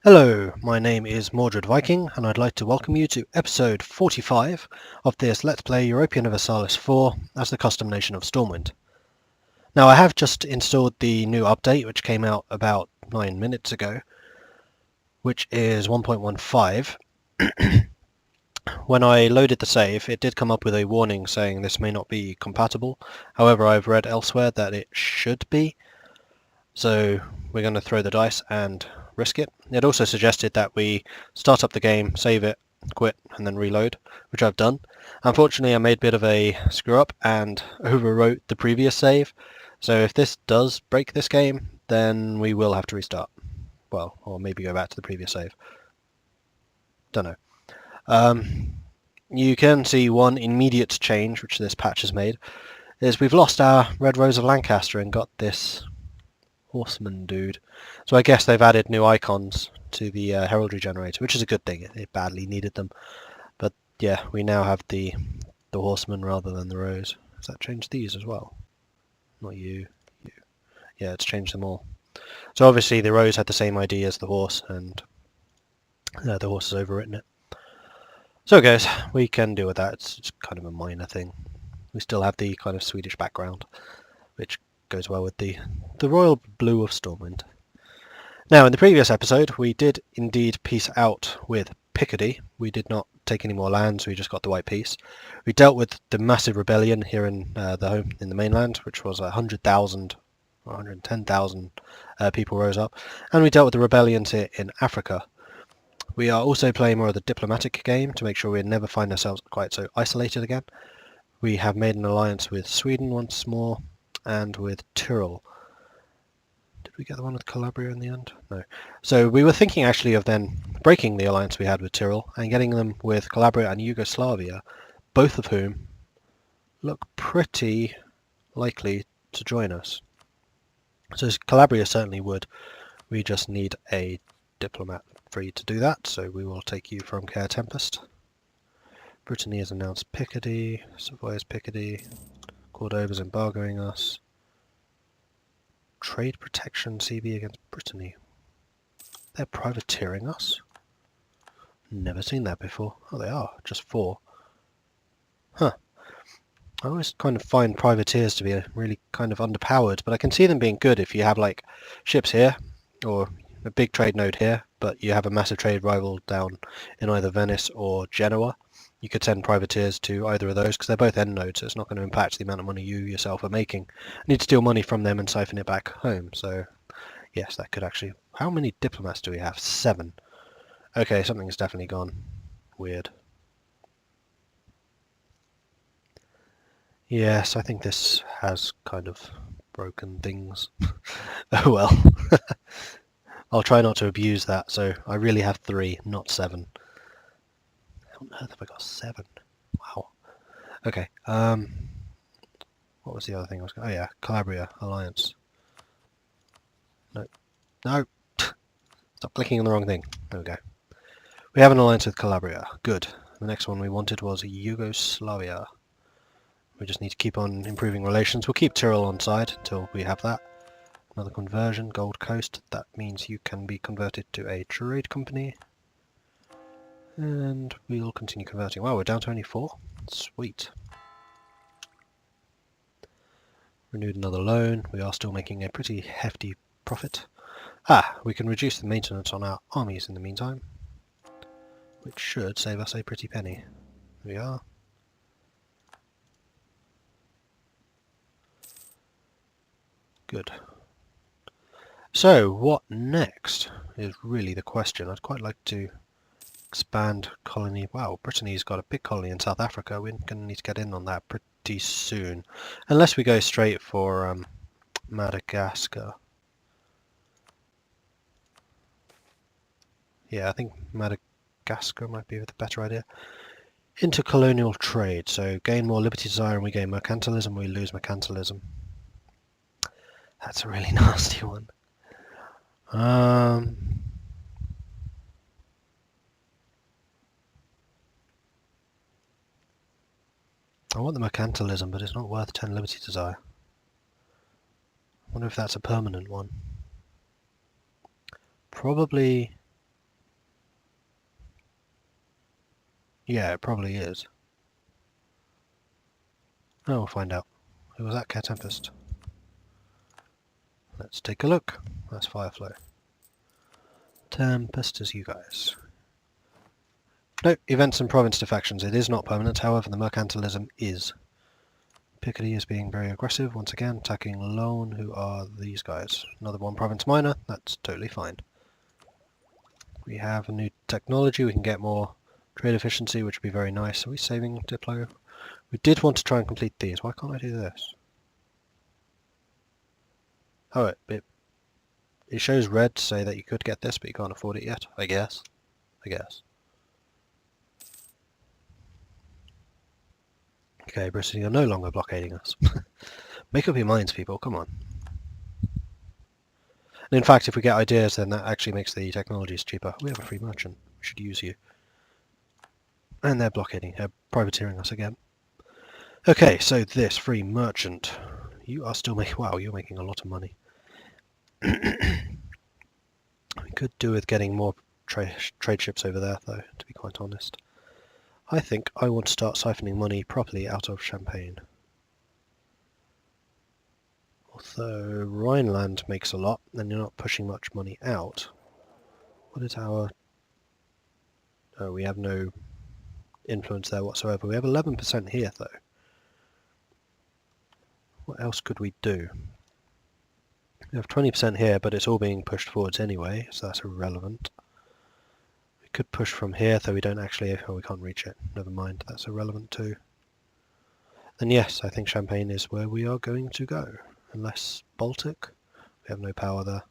Hello, my name is Mordred Viking, and I'd like to welcome you to episode 45 of this Let's Play Europa Universalis 4 as the custom nation of Stormwind. Now, I have just installed the new update, which came out about 9 minutes ago, which is 1.15. When I loaded the save, it did come up with a warning saying this may not be compatible. However, I've read elsewhere that it should be, so we're going to throw the dice and risk it. It also suggested that we start up the game, save it, quit, and then reload, which I've done. Unfortunately, I made a bit of a screw up and overwrote the previous save, so if this does break this game, then we will have to restart. Well, or maybe go back to the previous save. Don't know. You can see one immediate change which this patch has made, is we've lost our Red Rose of Lancaster and got this horseman dude. So I guess they've added new icons to the heraldry generator, which is a good thing. It badly needed them. But yeah, we now have the horseman rather than the rose. Has that changed these as well? Not you. Yeah, it's changed them all. So obviously the rose had the same ID as the horse, and the horse has overwritten it. So guys, we can deal with that. It's kind of a minor thing. We still have the kind of Swedish background, which goes well with the royal blue of Stormwind. Now, in the previous episode, we did indeed peace out with Picardy. We did not take any more lands, we just got the White Peace. We dealt with the massive rebellion here in the mainland, which was 100,000 or 110,000 people rose up, and we dealt with the rebellions here in Africa. We are also playing more of the diplomatic game to make sure we never find ourselves quite so isolated again. We have made an alliance with Sweden once more, and with Tyrol. Did we get the one with Calabria in the end? No. So we were thinking actually of then breaking the alliance we had with Tyrol and getting them with Calabria and Yugoslavia, both of whom look pretty likely to join us. So Calabria certainly would. We just need a diplomat free to do that, so we will take you from Care Tempest. Brittany has announced Picardy, Savoy is Picardy, Cordova's embargoing us. Trade protection CB against Brittany. They're privateering us? Never seen that before. Oh, they are. Just 4. Huh. I always kind of find privateers to be really kind of underpowered, but I can see them being good if you have like ships here, or a big trade node here, but you have a massive trade rival down in either Venice or Genoa. You could send privateers to either of those because they're both end nodes, so it's not going to impact the amount of money you yourself are making. You need to steal money from them and siphon it back home, so yes, that could actually... How many diplomats do we have? 7. Okay, something's definitely gone weird. Yes, I think this has kind of broken things. Oh well. I'll try not to abuse that, so I really have 3, not 7. How on earth have I got 7? Wow. Okay, what was the other thing I was going... Oh yeah, Calabria Alliance. No. No! Stop clicking on the wrong thing. There we go. We have an alliance with Calabria. Good. The next one we wanted was Yugoslavia. We just need to keep on improving relations. We'll keep Tyrol on side until we have that. Another conversion, Gold Coast. That means you can be converted to a trade company. And we'll continue converting. Wow, we're down to only 4? Sweet. Renewed another loan. We are still making a pretty hefty profit. We can reduce the maintenance on our armies in the meantime, which should save us a pretty penny. Here we are. Good. So, what next is really the question. I'd quite like to expand colony. Wow, Brittany's got a big colony in South Africa. We're going to need to get in on that pretty soon. Unless we go straight for Madagascar. Yeah, I think Madagascar might be the better idea. Intercolonial trade. So gain more liberty desire and we gain mercantilism, we lose mercantilism. That's a really nasty one. I want the mercantilism, but it's not worth 10 liberty desire. I wonder if that's a permanent one. Probably Yeah, it probably is. Oh, we'll find out. Who was that? Care Tempest. Let's take a look. That's Fireflow. Tempest is you guys. No, events and province defections. It is not permanent, however the mercantilism is. Picardy is being very aggressive, once again, attacking Lone, who are these guys. Another one province minor, that's totally fine. We have a new technology, we can get more trade efficiency, which would be very nice. Are we saving Diplo? We did want to try and complete these. Why can't I do this? Oh, it shows red to say that you could get this, but you can't afford it yet, I guess. Okay, Britain, you're no longer blockading us. Make up your minds, people, come on. And in fact, if we get ideas, then that actually makes the technologies cheaper. We have a free merchant. We should use you. And they're blockading, they're privateering us again. Okay, so this free merchant. You are still making... Wow, you're making a lot of money. We could do with getting more trade ships over there, though, to be quite honest. I think I want to start siphoning money properly out of Champagne. Although Rhineland makes a lot, and you're not pushing much money out. What is our... Oh, we have no influence there whatsoever. We have 11% here, though. What else could we do? We have 20% here, but it's all being pushed forwards anyway, so that's irrelevant. We could push from here, though we don't actually... Oh, we can't reach it. Never mind, that's irrelevant too. And yes, I think Champagne is where we are going to go. Unless Baltic? We have no power there.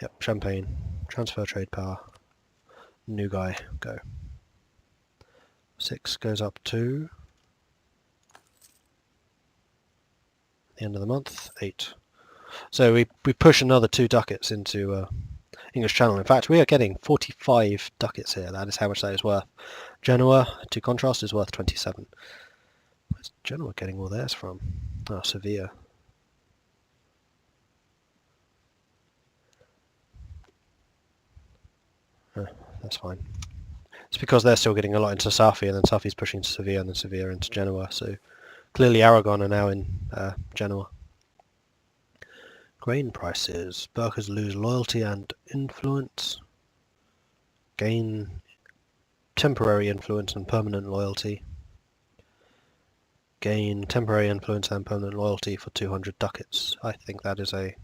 Yep, Champagne. Transfer trade power. New guy, go. 6 goes up to... the end of the month, 8. So we push another 2 ducats into English Channel. In fact, we are getting 45 ducats here. That is how much that is worth. Genoa, to contrast, is worth 27. Where's Genoa getting all theirs from? Oh, Sevilla. That's fine. It's because they're still getting a lot into Safi, and then Safi's pushing to Sevilla, and then Sevilla into Genoa. So clearly Aragon are now in Genoa. Grain prices. Burghers lose loyalty and influence. Gain temporary influence and permanent loyalty. Gain temporary influence and permanent loyalty for 200 ducats. I think that is a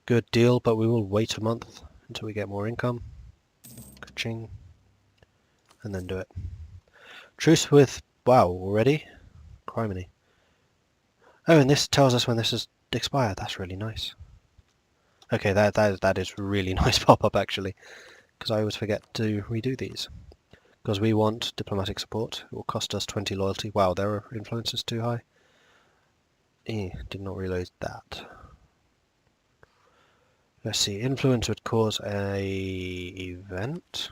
good deal, but we will wait a month until we get more income. Ka-ching. And then do it. Truce with... Wow, already? Criminy. Oh, and this tells us when this is expired. That's really nice. Okay, that is really nice pop-up, actually. Because I always forget to redo these. Because we want diplomatic support. It will cost us 20 loyalty. Wow, their influence is too high. Did not reload that. Let's see, influence would cause a event.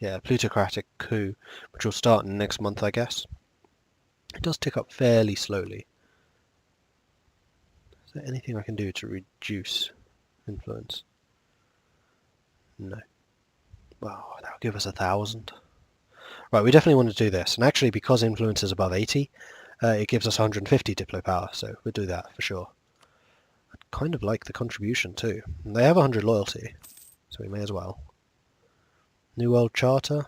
Yeah, plutocratic coup, which will start next month, I guess. It does tick up fairly slowly. Is there anything I can do to reduce influence? No. Wow, that'll give us 1,000. Right, we definitely want to do this. And actually, because influence is above 80, it gives us 150 Diplo power, so we'll do that for sure. I'd kind of like the contribution too. And they have 100 loyalty, so we may as well. New World Charter?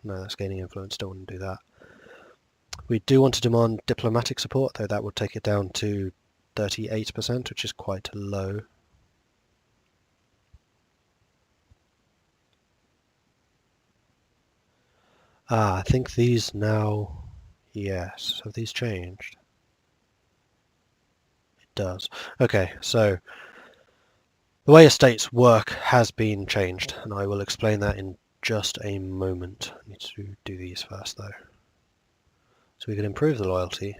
No, that's gaining influence, don't want to do that. We do want to demand diplomatic support, though that would take it down to 38%, which is quite low. Ah, I think these now... Yes, have these changed? It does. Okay, so the way estates work has been changed, and I will explain that in just a moment. I need to do these first, though. So we can improve the loyalty.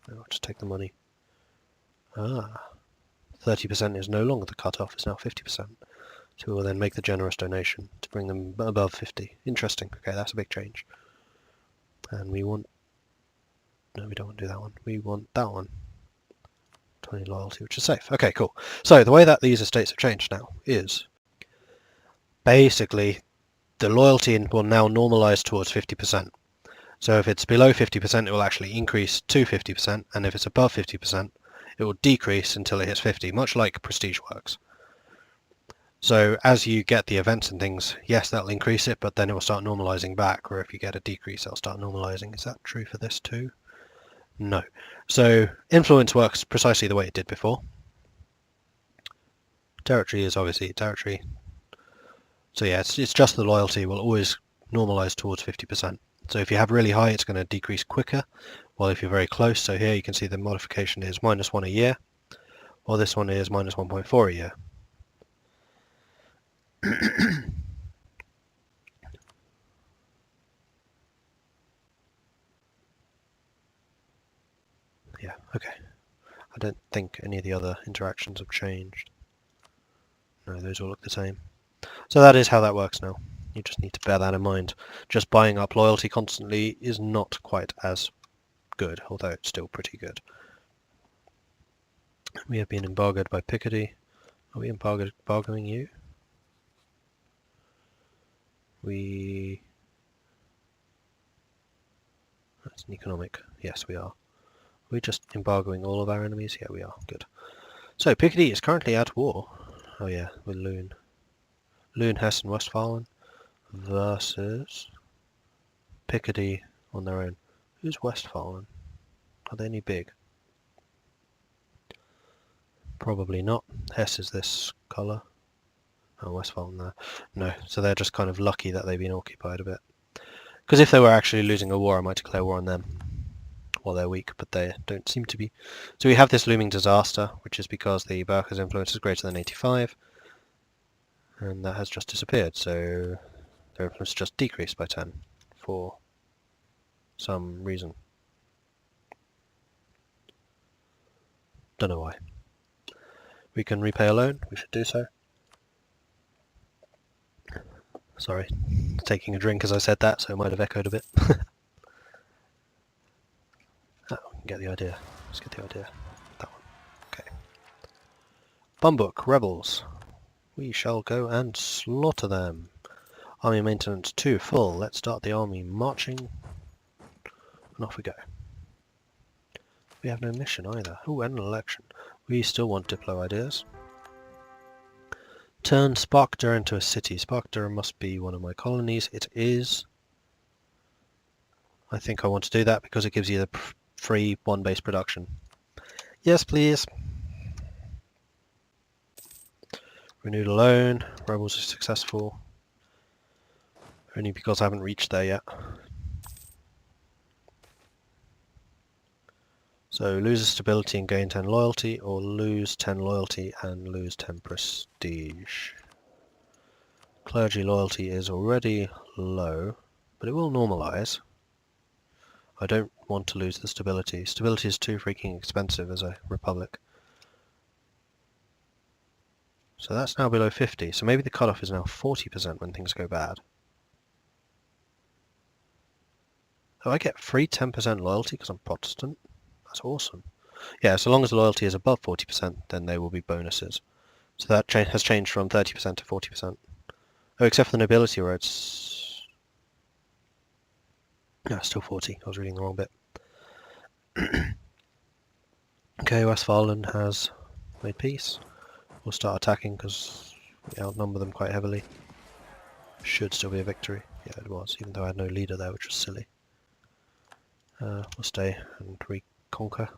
I'll just take the money. Ah, 30% is no longer the cutoff, it's now 50%. So we will then make the generous donation to bring them above 50. Interesting. Okay, that's a big change. And we want... No, we don't want to do that one. We want that one. 20 loyalty, which is safe. Okay, cool. So the way that these estates have changed now is... Basically, the loyalty will now normalize towards 50%. So if it's below 50%, it will actually increase to 50%, and if it's above 50%, it will decrease until it hits 50, much like Prestige works. So as you get the events and things, yes, that'll increase it, but then it will start normalizing back, or if you get a decrease, it'll start normalizing. Is that true for this too? No. So influence works precisely the way it did before. Territory is obviously territory. So yeah, it's just the loyalty will always normalize towards 50%. So if you have really high, it's going to decrease quicker, while if you're very close, so here you can see the modification is -1 a year, while this one is -1.4 a year. Yeah, okay. I don't think any of the other interactions have changed. No, those all look the same. So that is how that works now. You just need to bear that in mind. Just buying up loyalty constantly is not quite as good, although it's still pretty good. We have been embargoed by Picardy. Are we embargoing you? That's an economic. Yes, we are. Are we just embargoing all of our enemies? Yeah, we are. Good. So Picardy is currently at war. Oh yeah, with Loon. Loon, Hesse and Westphalen versus Picardy on their own. Who's Westphalen? Are they any big? Probably not. Hesse is this colour. Oh, Westphalen there. No, so they're just kind of lucky that they've been occupied a bit. Because if they were actually losing a war, I might declare war on them. Well, they're weak, but they don't seem to be. So we have this looming disaster, which is because the Berkers' influence is greater than 85. And that has just disappeared, so their influence just decreased by 10 for some reason. Don't know why. We can repay a loan, we should do so. Sorry, taking a drink as I said that, so it might have echoed a bit. Oh, get the idea. Let's get the idea. That one. Okay. Bumbook, rebels. We shall go and slaughter them. Army maintenance 2 full. Let's start the army marching. And off we go. We have no mission either. Oh, and an election. We still want Diplo ideas. Turn Sparkdur into a city. Sparkdur must be one of my colonies. It is. I think I want to do that because it gives you the free one base production. Yes, please. Renewed a loan. Rebels are successful. Only because I haven't reached there yet. So lose stability and gain 10 loyalty, or lose 10 loyalty and lose 10 prestige. Clergy loyalty is already low, but it will normalize. I don't want to lose the stability. Stability is too freaking expensive as a republic. So that's now below 50, so maybe the cutoff is now 40% when things go bad. Oh, I get free 10% loyalty because I'm Protestant? That's awesome. Yeah, so long as the loyalty is above 40%, then they will be bonuses. So that has changed from 30% to 40%. Oh, except for the nobility where it's... No, still 40. I was reading the wrong bit. Okay, Westphalen has made peace. We'll start attacking because we outnumber them quite heavily. Should still be a victory. Yeah, it was, even though I had no leader there, which was silly. We'll stay and reconquer.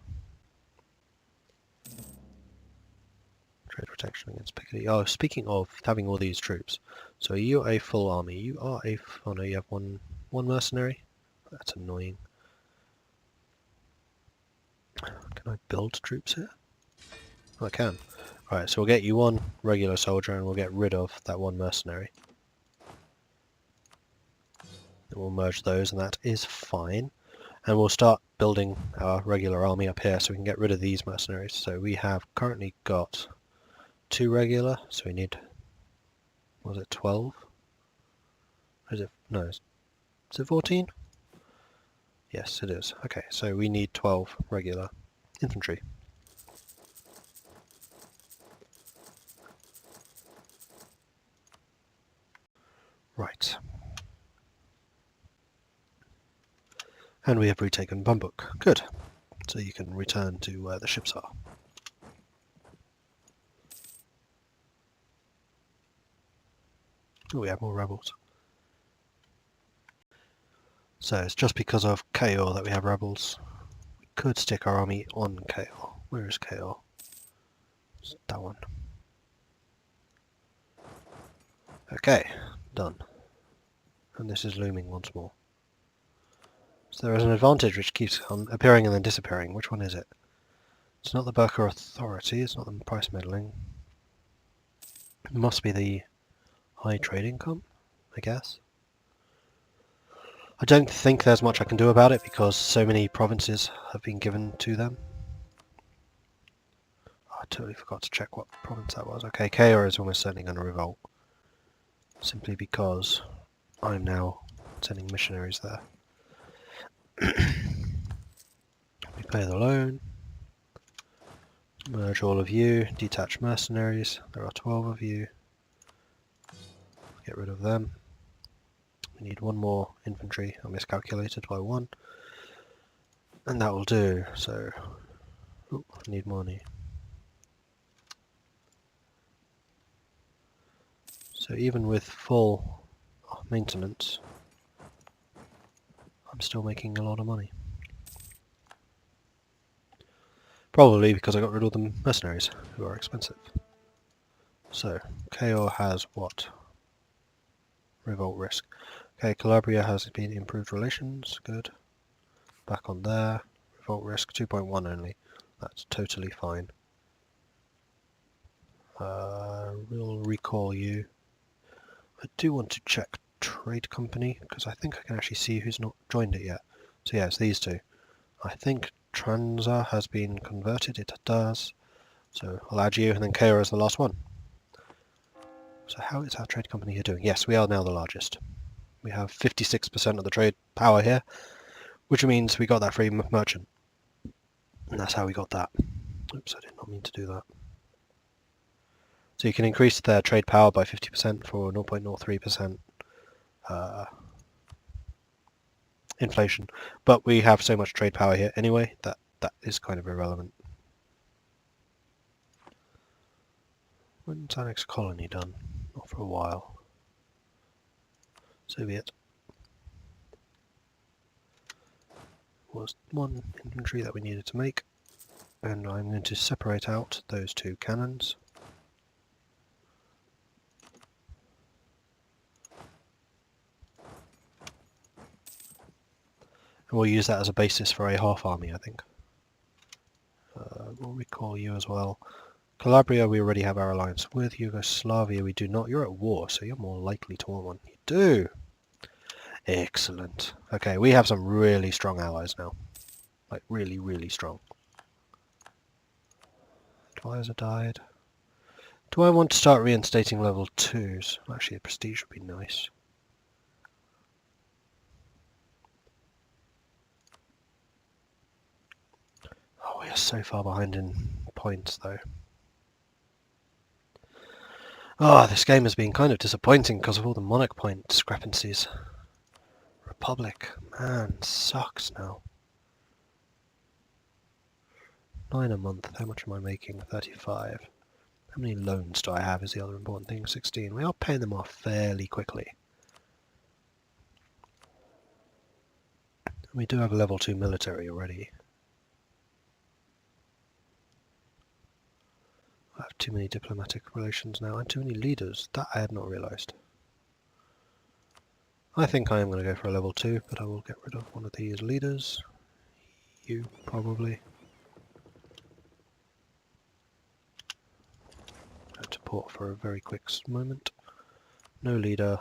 Trade protection against Picardy. Oh, speaking of having all these troops, so you are a full army. You are a... Oh no, you have one mercenary. That's annoying. Can I build troops here? Oh, I can. Alright, so we'll get you one regular soldier and we'll get rid of that one mercenary. And we'll merge those and that is fine. And we'll start building our regular army up here so we can get rid of these mercenaries. So we have currently got 2 regular, so we need... Was it 12? Or is it... No, is it 14? Yes, it is. Okay, so we need 12 regular infantry. Right. And we have retaken Bumbook. Good. So you can return to where the ships are. Oh, we have more rebels. So it's just because of Chaos that we have rebels. We could stick our army on Chaos. Where is Chaos? It's that one. Okay, done. And this is looming once more. So there is an advantage which keeps on appearing and then disappearing. Which one is it? It's not the Burka Authority, it's not the price meddling. It must be the high trade income, I guess. I don't think there's much I can do about it because so many provinces have been given to them. Oh, I totally forgot to check what province that was. Okay, Kaor is almost certainly going to revolt. Simply because I'm now sending missionaries there. We pay the loan. Merge all of you. Detach mercenaries. There are 12 of you. Get rid of them. We need one more infantry. I miscalculated by one. And that will do. So, I need money. So even with full maintenance, I'm still making a lot of money. Probably because I got rid of the mercenaries, who are expensive. So, Chaos has what? Revolt risk. Okay, Calabria has been improved relations, good. Back on there. Revolt risk 2.1 only. That's totally fine. We'll recall you. I do want to check trade company, because I think I can actually see who's not joined it yet. So yeah, it's these two. I think Transa has been converted, it does. So I'll add you, and then Kaor is the last one. So how is our trade company here doing? Yes, we are now the largest. We have 56% of the trade power here, which means we got that free merchant. And that's how we got that. Oops, I did not mean to do that. So you can increase their trade power by 50% for 0.03% inflation. But we have so much trade power here anyway that that is kind of irrelevant. When's our next colony done? Not for a while. So be it. Was one infantry that we needed to make, and I'm going to separate out those two cannons. And we'll use that as a basis for a half army, I think. We'll recall you as well. Calabria we already have our alliance with. Yugoslavia we do not. You're at war, so you're more likely to want one. You do! Excellent. Okay, we have some really strong allies now. Like, really, really strong. Advisor died. Do I want to start reinstating level 2s? Actually, the prestige would be nice. Oh, we are so far behind in points, though. Oh, this game has been kind of disappointing because of all the monarch point discrepancies. Republic, man, sucks now. 9 a month, how much am I making? 35. How many loans do I have is the other important thing. 16. We are paying them off fairly quickly. We do have a level 2 military already. I have too many diplomatic relations now and too many leaders. That I had not realised. I think I am going to go for a level 2, but I will get rid of one of these leaders. You, probably. Go to port for a very quick moment. No leader.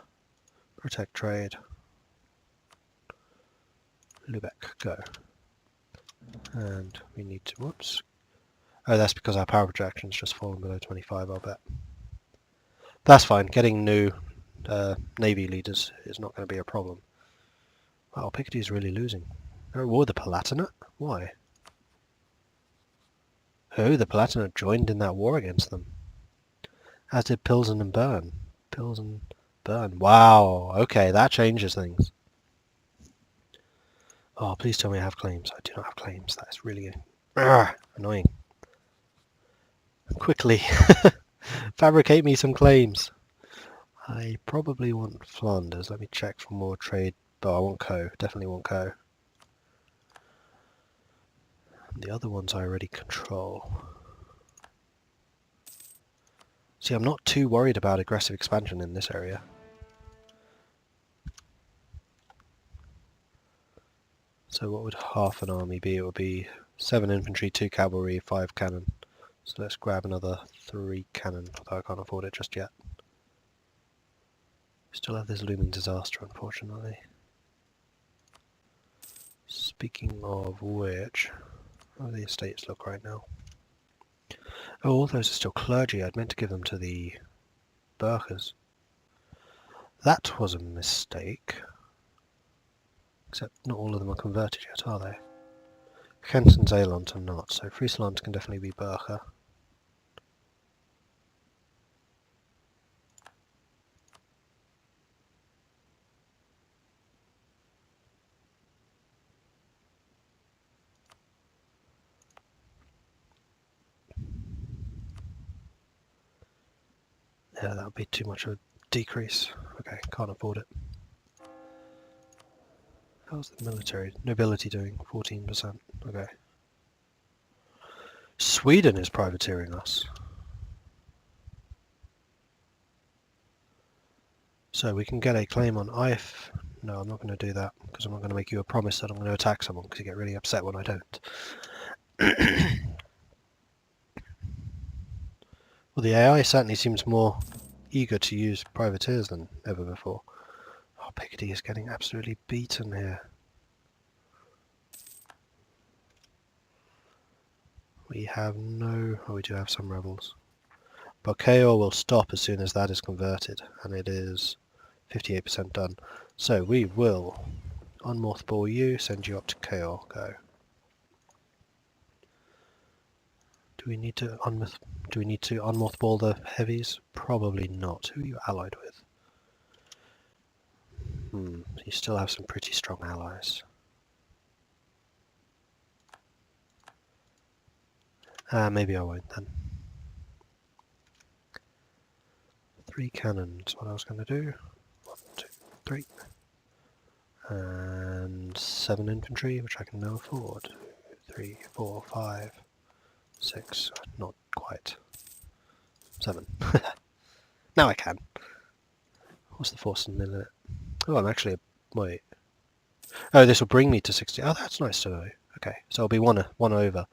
Protect trade. Lubeck, go. And we need to, whoops. Oh, that's because our power projection's just fallen below 25, I'll bet. That's fine, getting new navy leaders is not going to be a problem. Wow, Picardie's really losing. They're at war with the Palatinate? Why? Oh, the Palatinate joined in that war against them. As did Pilsen and Bern. Pilsen, burn. Wow, okay, that changes things. Oh, please tell me I have claims. I do not have claims. That is really annoying. Quickly, fabricate me some claims. I probably want Flanders. Let me check for more trade. But I want Co. Definitely want Co. The other ones I already control. See, I'm not too worried about aggressive expansion in this area. So what would half an army be? It would be 7 infantry, 2 cavalry, 5 cannon. So let's grab another 3 cannon, although I can't afford it just yet. Still have this looming disaster, unfortunately. Speaking of which, how do the estates look right now? Oh, all those are still clergy. I'd meant to give them to the burghers. That was a mistake. Except not all of them are converted yet, are they? Kent and Zeeland are not, so Friesland can definitely be burgher. Yeah, that would be too much of a decrease. Okay, can't afford it. How's the military nobility doing? 14%. Okay. Sweden is privateering us. So we can get a claim on IF. No, I'm not going to do that because I'm not going to make you a promise that I'm going to attack someone because you get really upset when I don't. Well, the AI certainly seems more eager to use privateers than ever before. Oh, Picardy is getting absolutely beaten here. We have no... Oh, we do have some rebels. But KO will stop as soon as that is converted, and it is 58% done. So we will unmothball you, send you up to KO. Go. Do we need to unmothball the heavies? Probably not. Who are you allied with? You still have some pretty strong allies. Maybe I won't then. 3 cannons, what I was going to do. 1, 2, 3. And 7 infantry, which I can now afford. 2, 3, 4, 5, 6. Not quite. 7. Now I can. What's the force in a minute? Oh, I'm actually... Wait. Oh, this will bring me to 60. Oh, that's nice to know. Okay, so I'll be one over.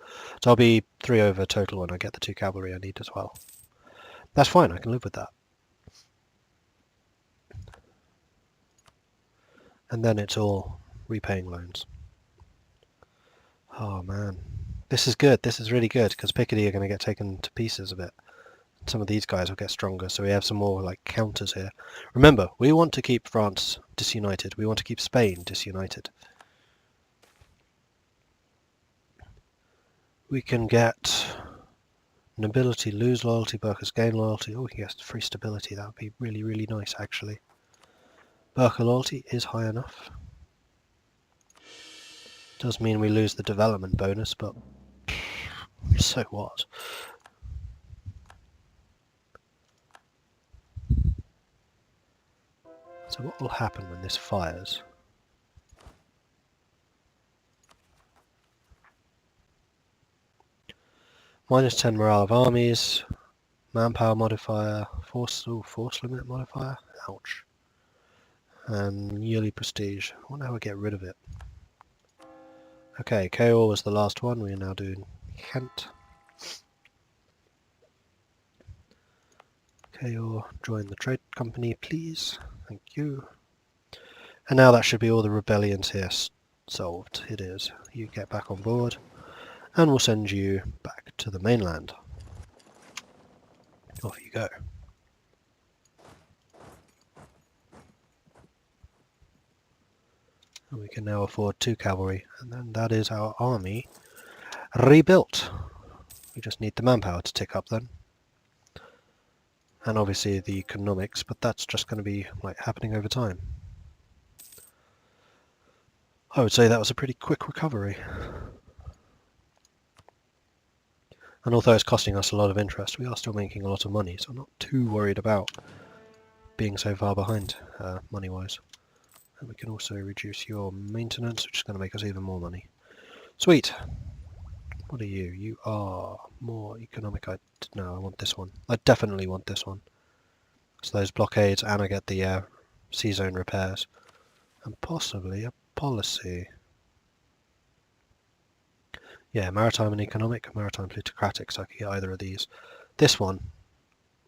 So I'll be 3 over total when I get the 2 cavalry I need as well. That's fine, I can live with that. And then it's all repaying loans. Oh man. This is good, this is really good, because Picardy are going to get taken to pieces a bit. Some of these guys will get stronger, so we have some more like counters here. Remember, we want to keep France disunited. We want to keep Spain disunited. We can get nobility, lose loyalty, burghers gain loyalty. Oh, we can get free stability. That would be really, really nice, actually. Burgher loyalty is high enough. Does mean we lose the development bonus, but so what? So what will happen when this fires? Minus 10 morale of armies, manpower modifier, force limit modifier, ouch. And yearly prestige. I wonder how I get rid of it. Okay, KO was the last one, we are now doing Kent. KO, join the trade company please, thank you. And now that should be all the rebellions here solved. It is. You get back on board, and we'll send you back to the mainland. Off you go. And we can now afford 2 cavalry, and then that is our army rebuilt. We just need the manpower to tick up then. and obviously the economics, but that's just going to be like happening over time. I would say that was a pretty quick recovery. And although it's costing us a lot of interest, we are still making a lot of money, so I'm not too worried about being so far behind money-wise. And we can also reduce your maintenance, which is going to make us even more money. Sweet! What are you? You are more economic. No, I want this one. I definitely want this one. So those blockades, and I get the sea zone repairs. And possibly a policy. Yeah, maritime and economic, maritime plutocratic, so I could get either of these. This one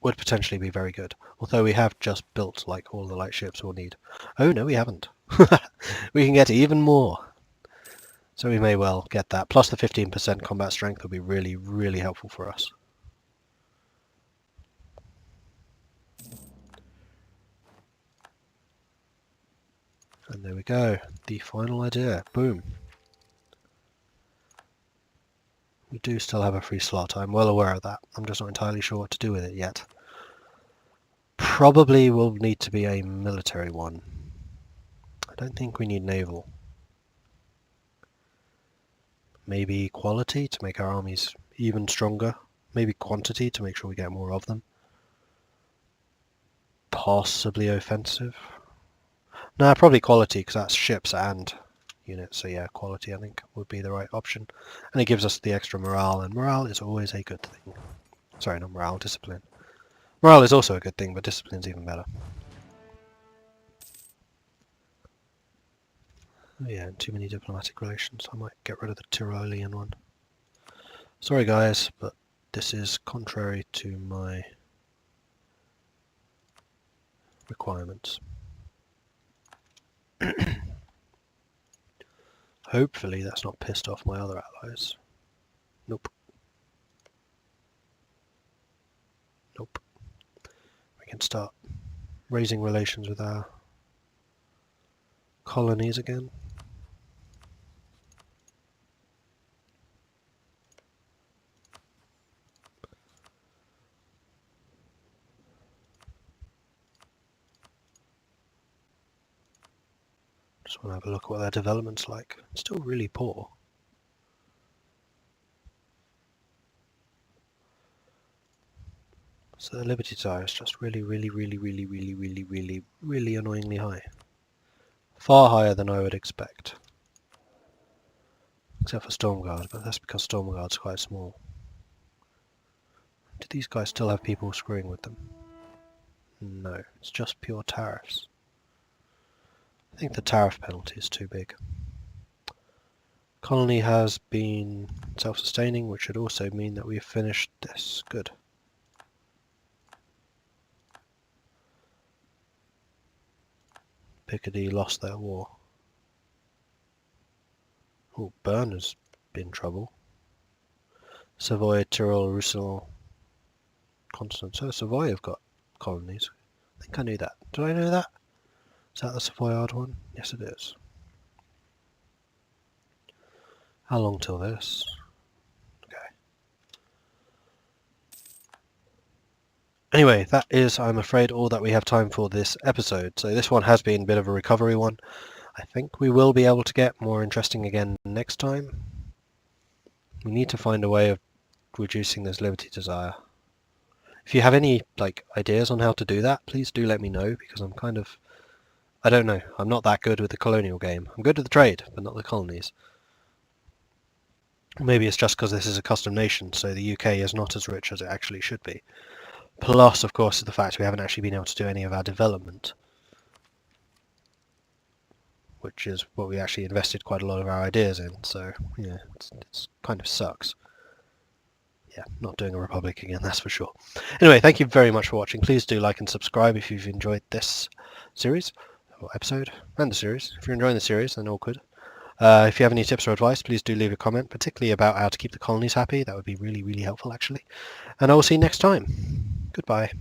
would potentially be very good, although we have just built like all the light ships we'll need. Oh no, we haven't. We can get even more. So we may well get that. Plus the 15% combat strength will be really, really helpful for us. And there we go. The final idea. Boom. We do still have a free slot. I'm well aware of that. I'm just not entirely sure what to do with it yet. Probably will need to be a military one. I don't think we need naval. Maybe quality to make our armies even stronger. Maybe quantity to make sure we get more of them. Possibly offensive. No, probably quality because that's ships and units. So yeah, quality I think would be the right option. And it gives us the extra morale, and morale is always a good thing. Sorry, not morale, discipline. Morale is also a good thing, but discipline's even better. Oh yeah, and too many diplomatic relations. I might get rid of the Tyrolean one. Sorry guys, but this is contrary to my requirements. Hopefully that's not pissed off my other allies. Nope. Nope. We can start raising relations with our colonies again. Just want to have a look at what their development's like. It's still really poor. So the Liberty Desire is just really annoyingly high. Far higher than I would expect. Except for Stormguard, but that's because Stormguard's quite small. Do these guys still have people screwing with them? No, it's just pure tariffs. I think the tariff penalty is too big. Colony has been self-sustaining, which should also mean that we've finished this. Good. Picardy lost their war. Oh, Bern has been in trouble. Savoy, Tyrol, Roussillon, Constance. So Savoy have got colonies. I think I knew that. Did I know that? Is that the Savoyard one? Yes, it is. How long till this? Okay. Anyway, that is, I'm afraid, all that we have time for this episode. So this one has been a bit of a recovery one. I think we will be able to get more interesting again next time. We need to find a way of reducing this Liberty Desire. If you have any ideas on how to do that, please do let me know, because I'm kind of... I don't know. I'm not that good with the colonial game. I'm good with the trade, but not the colonies. Maybe it's just because this is a custom nation, so the UK is not as rich as it actually should be. Plus, of course, the fact we haven't actually been able to do any of our development, which is what we actually invested quite a lot of our ideas in. So, yeah, it's kind of sucks. Yeah, not doing a Republic again, that's for sure. Anyway, thank you very much for watching. Please do like and subscribe if you've enjoyed this series, or episode, and the series. If you're enjoying the series, then all good. If you have any tips or advice, please do leave a comment, particularly about how to keep the colonies happy. That would be really, really helpful, actually. And I will see you next time. Goodbye.